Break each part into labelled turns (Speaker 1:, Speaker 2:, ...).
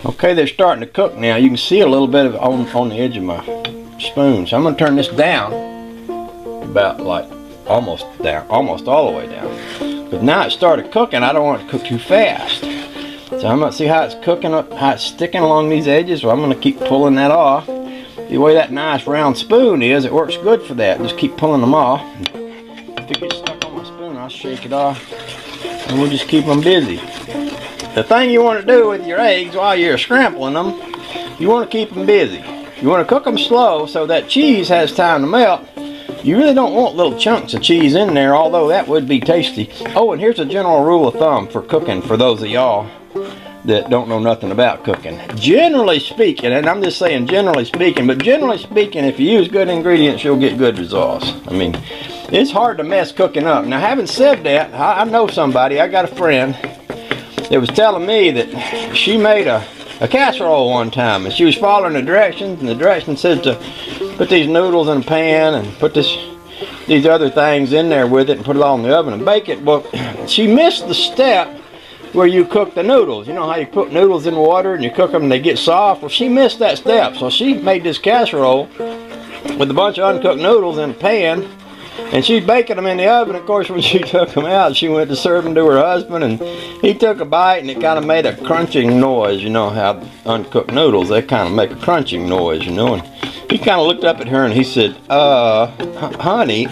Speaker 1: Okay, they're starting to cook now. You can see a little bit of it on the edge of my spoon. So I'm going to turn this down about like almost all the way down. But now it started cooking. I don't want it to cook too fast. So I'm going to see how it's cooking up, how it's sticking along these edges. So I'm going to keep pulling that off. The way that nice round spoon is, it works good for that. Just keep pulling them off. If it gets stuck on my spoon, I'll shake it off. And we'll just keep them busy. The thing you want to do with your eggs while you're scrambling them, you want to keep them busy. You want to cook them slow so that cheese has time to melt. You really don't want little chunks of cheese in there, although that would be tasty. Oh, and here's a general rule of thumb for cooking for those of y'all that don't know nothing about cooking. Generally speaking, and I'm just saying generally speaking, but generally speaking, if you use good ingredients, you'll get good results. I mean, it's hard to mess cooking up. Now, having said that, I know somebody, I got a friend that was telling me that she made a casserole one time, and she was following the directions, and the directions said to put these noodles in a pan and put these other things in there with it and put it all in the oven and bake it. Well, she missed the step where you cook the noodles. You know how you put noodles in water and you cook them and they get soft? Well, she missed that step. So she made this casserole with a bunch of uncooked noodles in a pan, and she's baking them in the oven. Of course, when she took them out, she went to serve them to her husband, and he took a bite, and it kind of made a crunching noise. You know how uncooked noodles, they kind of make a crunching noise, you know. And he kind of looked up at her and he said, honey.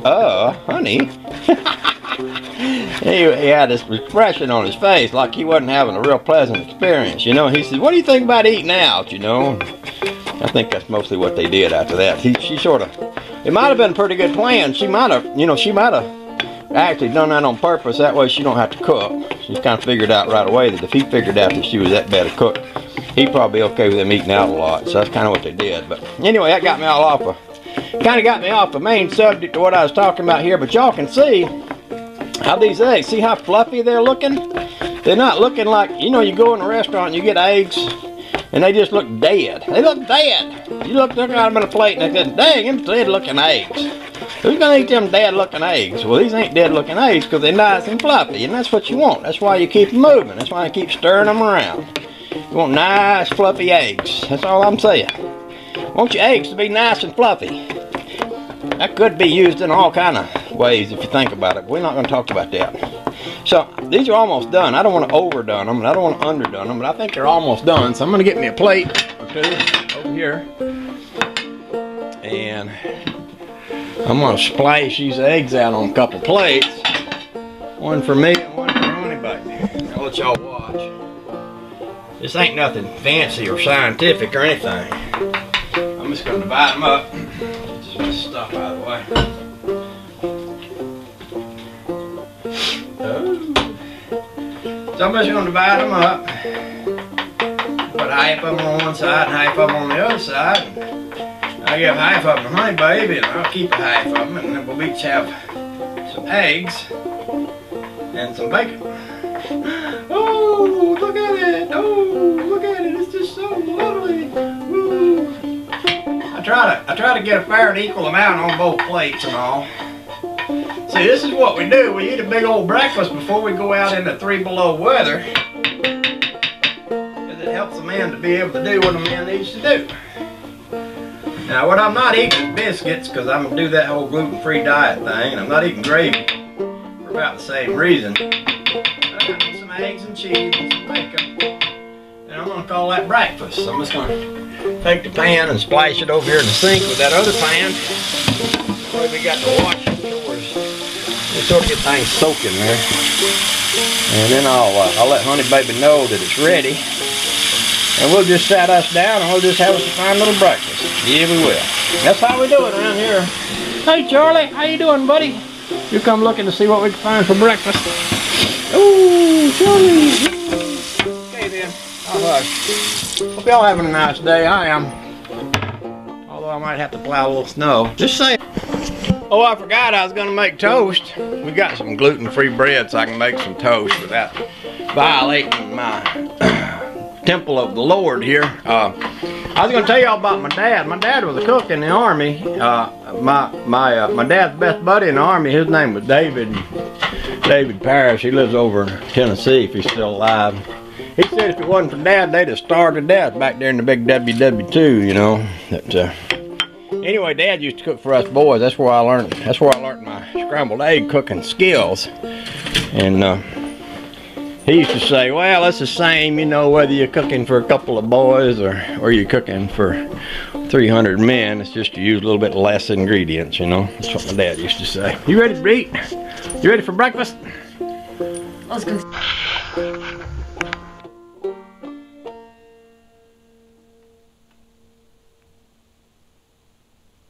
Speaker 1: He had this expression on his face like he wasn't having a real pleasant experience, you know. He said, what do you think about eating out, you know? I think that's mostly what they did after that. She sort of, it might have been a pretty good plan. She might have, you know, she might have actually done that on purpose. That way she don't have to cook. She kind of figured out right away that if he figured out that she was that bad a cook, he'd probably be okay with them eating out a lot. So that's kind of what they did. But anyway, that got me all off kind of got me off the main subject of what I was talking about here. But y'all can see how these eggs, see how fluffy they're looking? They're not looking like, you know, you go in a restaurant and you get eggs and they just look dead. They look dead. You look at them in a plate and they go, dang, them dead looking eggs. Who's gonna eat them dead looking eggs? Well, these ain't dead looking eggs because they're nice and fluffy, and that's what you want. That's why you keep them moving. That's why you keep stirring them around. You want nice fluffy eggs. That's all I'm saying. Want your eggs to be nice and fluffy. That could be used in all kind of ways if you think about it, but we're not going to talk about that. So these are almost done. I don't want to overdone them, and I don't want to underdone them, but I think they're almost done. So I'm going to get me a plate or two over here, and I'm going to splash these eggs out on a couple plates. One for me and one for Honey Baby. I'll let y'all watch. This ain't nothing fancy or scientific or anything. I'm just going to divide them up. Get this stuff out of the way. So I'm just going to divide them up. Put half of them on one side and half of them on the other side. I'll give half of them to Honey Baby, and I'll keep half of them, and then we'll each have some eggs and some bacon. Oh, look at it! Oh, look at it! It's just so lovely. Woo. I try to get a fair and equal amount on both plates and all. See, this is what we do. We eat a big old breakfast before we go out into 3 below weather. Because it helps a man to be able to do what a man needs to do. Now, what I'm not eating is biscuits, because I'm going to do that whole gluten-free diet thing, and I'm not eating gravy for about the same reason. I got some eggs and cheese and some bacon, and I'm going to call that breakfast. So I'm just going to take the pan and splash it over here in the sink with that other pan. That way we got the washing chores. We sort of get things soaking there. And then I'll let Honey Baby know that it's ready. And we'll just sat us down and we'll just have us a fine little breakfast. Yeah, we will. That's how we do it around here. Hey, Charlie, how you doing, buddy? You come looking to see what we can find for breakfast. Oh, Charlie. Okay, then. I'll hush. Hope y'all having a nice day. I am. Although I might have to plow a little snow. Just saying. Oh, I forgot I was going to make toast. We got some gluten-free bread so I can make some toast without violating my temple of the Lord here. I was going to tell y'all about my dad. My dad was a cook in the Army. My dad's best buddy in the Army, his name was David Parrish. He lives over in Tennessee if he's still alive. He said if it wasn't for Dad, they'd have starved to death back there in the big WWII, you know. Anyway, Dad used to cook for us boys. That's where I learned. That's where I learned my scrambled egg cooking skills. And he used to say, "Well, it's the same, you know, whether you're cooking for a couple of boys or you're cooking for 300 men. It's just you use a little bit less ingredients, you know." That's what my dad used to say. You ready to eat? You ready for breakfast?
Speaker 2: Let's go.